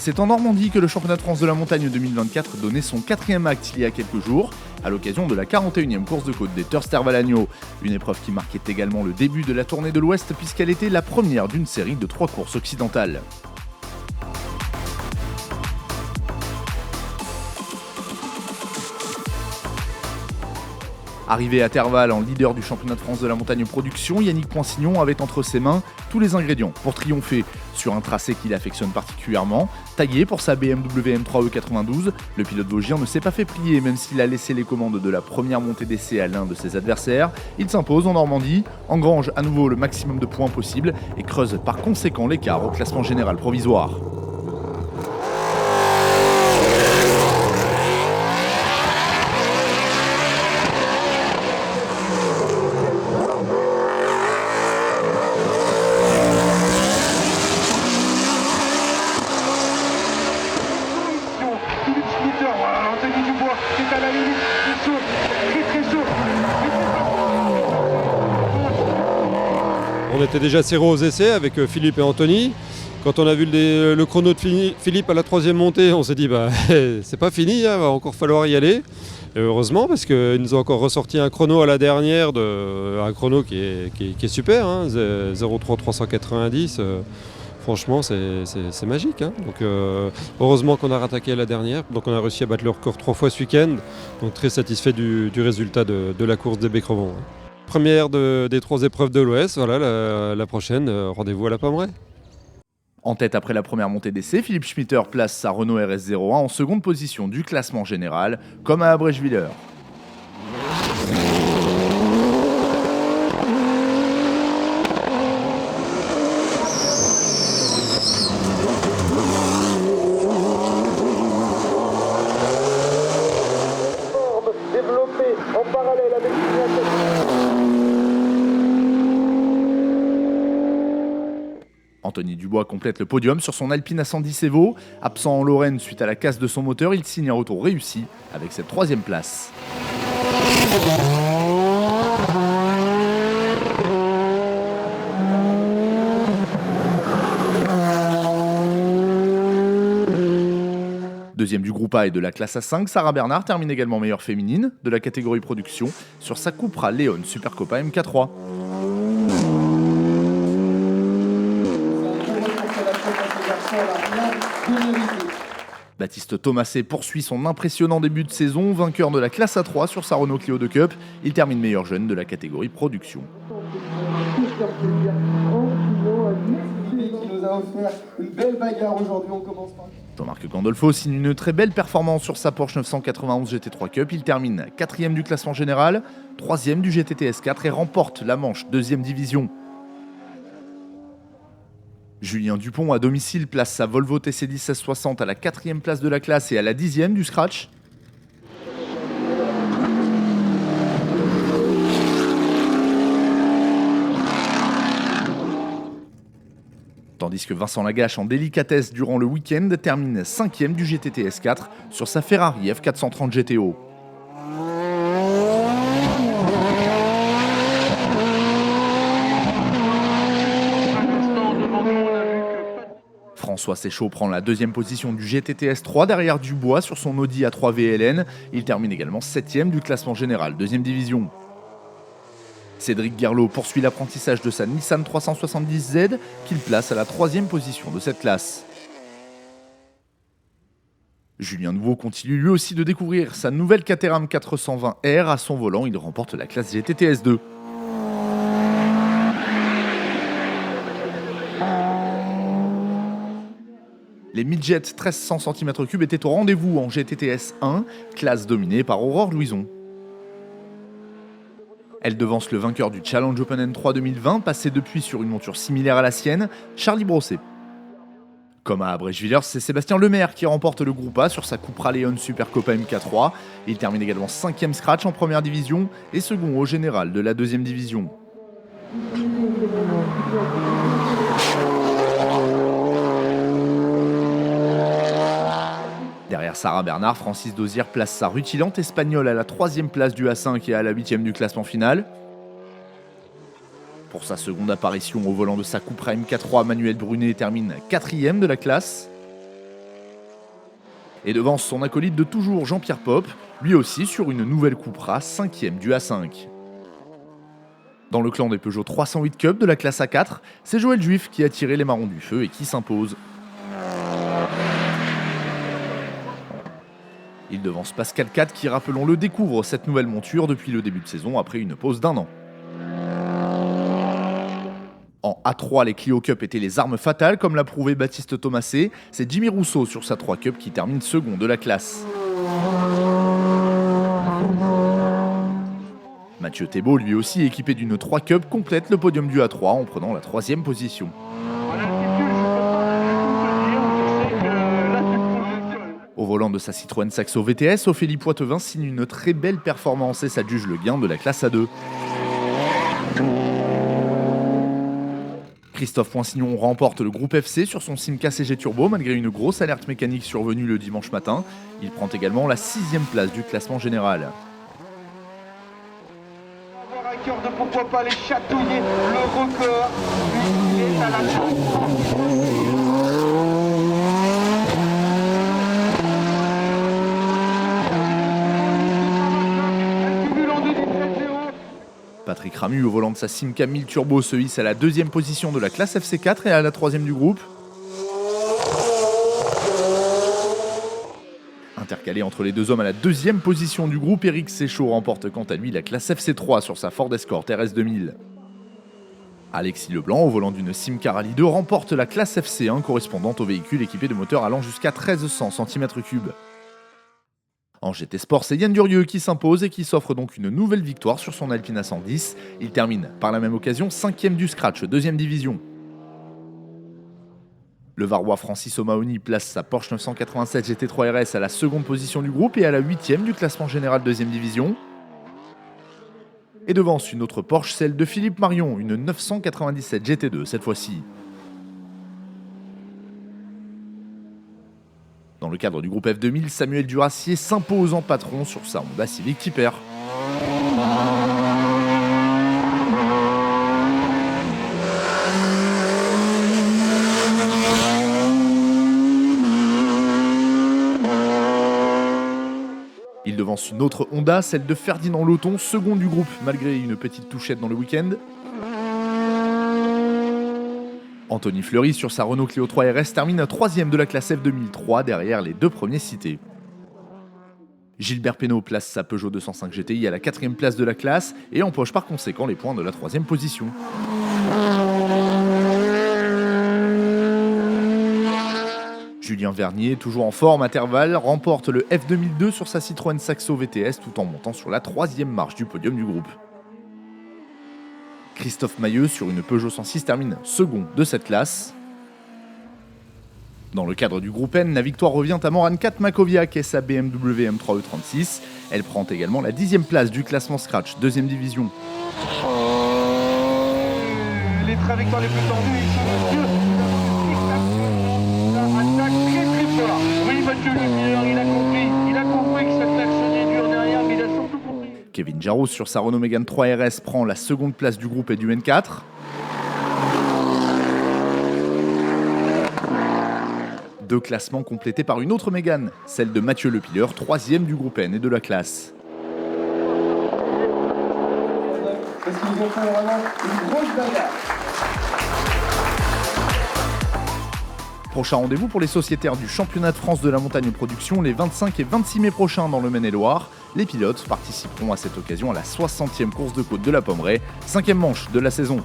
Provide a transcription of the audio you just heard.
C'est en Normandie que le championnat de France de la montagne 2024 donnait son 4e acte il y a quelques jours, à l'occasion de la 41e course de côte des Terstervalagno. Une épreuve qui marquait également le début de la tournée de l'Ouest puisqu'elle était la première d'une série de 3 courses occidentales. Arrivé à Terval en leader du championnat de France de la montagne production, Yannick Poinsignon avait entre ses mains tous les ingrédients pour triompher. Sur un tracé qu'il affectionne particulièrement, taillé pour sa BMW M3 E92, le pilote vosgien ne s'est pas fait plier même s'il a laissé les commandes de la première montée d'essai à l'un de ses adversaires. Il s'impose en Normandie, engrange à nouveau le maximum de points possible et creuse par conséquent l'écart au classement général provisoire. Anthony Dubois qui est à la limite, c'est chaud, très chaud. On était déjà serrés aux essais avec Philippe et Anthony. Quand on a vu le chrono de Philippe à la 3e montée, on s'est dit c'est pas fini, va encore falloir y aller. Et heureusement parce qu'ils nous ont encore ressorti un chrono à la dernière, un chrono qui est super, 0,390. Franchement, c'est magique. Donc, heureusement qu'on a rattaqué à la dernière. Donc, on a réussi à battre le record 3 fois ce week-end. Donc, très satisfait du résultat de la course des Becrevons. Première des 3 épreuves de l'Ouest. Voilà, la prochaine, rendez-vous à la Pommeraye. En tête après la première montée d'essai, Philippe Schmitter place sa Renault RS01 en seconde position du classement général, comme à Abrèchevillers. Développé en parallèle avec Anthony Dubois complète le podium sur son Alpine A110 Evo. Absent en Lorraine suite à la casse de son moteur, il signe un retour réussi avec cette 3e place. Deuxième du groupe A et de la classe A5, Sarah Bernard termine également meilleure féminine de la catégorie production sur sa Cupra Leon Supercopa MK3. Baptiste Thomasé poursuit son impressionnant début de saison, vainqueur de la classe A3 sur sa Renault Clio 2 Cup. Il termine meilleur jeune de la catégorie production. Jean-Marc Gandolfo signe une très belle performance sur sa Porsche 991 GT3 Cup. Il termine 4e du classement général, 3e du GTT S4 et remporte la manche 2e division. Julien Dupont à domicile place sa Volvo TC10 1660 à la 4e place de la classe et à la 10e du scratch. Tandis que Vincent Lagache en délicatesse durant le week-end termine 5e du GTT S4 sur sa Ferrari F430 GTO. François Séchaud prend la 2e position du GTT S3 derrière Dubois sur son Audi A3 VLN. Il termine également 7e du classement général, 2e division. Cédric Guerlot poursuit l'apprentissage de sa Nissan 370Z qu'il place à la 3e position de cette classe. Julien Nouveau continue lui aussi de découvrir sa nouvelle Caterham 420R. À son volant, il remporte la classe GTT S2. Les midgets 1300 cm3 étaient au rendez-vous en GTT S1, classe dominée par Aurore Louison. Elle devance le vainqueur du Challenge Open N3 2020, passé depuis sur une monture similaire à la sienne, Charlie Brosset. Comme à Abrèchevillers, c'est Sébastien Lemaire qui remporte le groupe A sur sa Cupra Leon Supercopa MK3. Il termine également 5e scratch en première division et second au général de la 2e division. Derrière Sarah Bernard, Francis Dozière place sa rutilante espagnole à la 3e place du A5 et à la 8e du classement final. Pour sa seconde apparition au volant de sa Cupra MK3, Manuel Brunet termine 4e de la classe. et devance son acolyte de toujours Jean-Pierre Pop, lui aussi sur une nouvelle Cupra, 5ème du A5. Dans le clan des Peugeot 308 Cup de la classe A4, c'est Joël Juif qui a tiré les marrons du feu et qui s'impose. Il devance Pascal 4 qui, rappelons-le, découvre cette nouvelle monture depuis le début de saison après une pause d'1 an. En A3, les Clio Cup étaient les armes fatales, comme l'a prouvé Baptiste Thomasé. C'est Jimmy Rousseau sur sa 3 Cup qui termine second de la classe. Mathieu Thébault, lui aussi équipé d'une 3 Cup, complète le podium du A3 en prenant la 3ème position. Au volant de sa Citroën Saxo VTS, Ophélie Poitevin signe une très belle performance et s'adjuge le gain de la classe A2. Christophe Poinsignon remporte le groupe FC sur son Simca CG Turbo malgré une grosse alerte mécanique survenue le dimanche matin. Il prend également la 6ème place du classement général. Avoir à cœur de pourquoi pas les chatouiller, le record, il est à la Patrick Ramu, au volant de sa Simca 1000 Turbo, se hisse à la 2ème position de la classe FC4 et à la 3ème du groupe. Intercalé entre les deux hommes à la 2ème position du groupe, Eric Séchaud remporte quant à lui la classe FC3 sur sa Ford Escort RS 2000. Alexis Leblanc, au volant d'une Simca Rally 2, remporte la classe FC1 correspondante au véhicule équipé de moteurs allant jusqu'à 1300 cm3. En GT Sport, c'est Yann Durieux qui s'impose et qui s'offre donc une nouvelle victoire sur son Alpine A110. Il termine par la même occasion 5ème du Scratch, 2ème division. Le Varois Francis O'Mahony place sa Porsche 987 GT3 RS à la 2ème position du groupe et à la 8ème du classement général 2ème division. Et devance une autre Porsche, celle de Philippe Marion, une 997 GT2 cette fois-ci. Dans le cadre du groupe F2000, Samuel Duracier s'impose en patron sur sa Honda Civic Type-R. Il devance une autre Honda, celle de Ferdinand Loton, second du groupe malgré une petite touchette dans le week-end. Anthony Fleury sur sa Renault Clio 3 RS termine 3ème de la classe F2003 derrière les deux premiers cités. Gilbert Pénaud place sa Peugeot 205 GTI à la 4ème place de la classe et empoche par conséquent les points de la 3ème position. Julien Vernier, toujours en forme à Terval, remporte le F2002 sur sa Citroën Saxo VTS tout en montant sur la 3ème marche du podium du groupe. Christophe Mailleux sur une Peugeot 106 termine second de cette classe. Dans le cadre du groupe N, la victoire revient à Moran Makoviak et sa BMW M3E36. Elle prend également la 10ème place du classement Scratch, 2ème division. Les trajectoires les plus tendues, ils sont deux. Ça attaque très très fort. Oui, Mathieu Leclerc, il a compris que cette axe est dur derrière, mais il a surtout compris. Kevin Jarros sur sa Renault Mégane 3 RS prend la 2ème place du groupe et du N4. Deux classements complétés par une autre Mégane, celle de Mathieu Lepilleur, 3ème du groupe N et de la classe. Parce qu'ils ont fait vraiment une grosse bagarre. Prochain rendez-vous pour les sociétaires du championnat de France de la montagne production les 25 et 26 mai prochains dans le Maine-et-Loire. Les pilotes participeront à cette occasion à la 60e course de côte de la Pommeraye, 5e manche de la saison.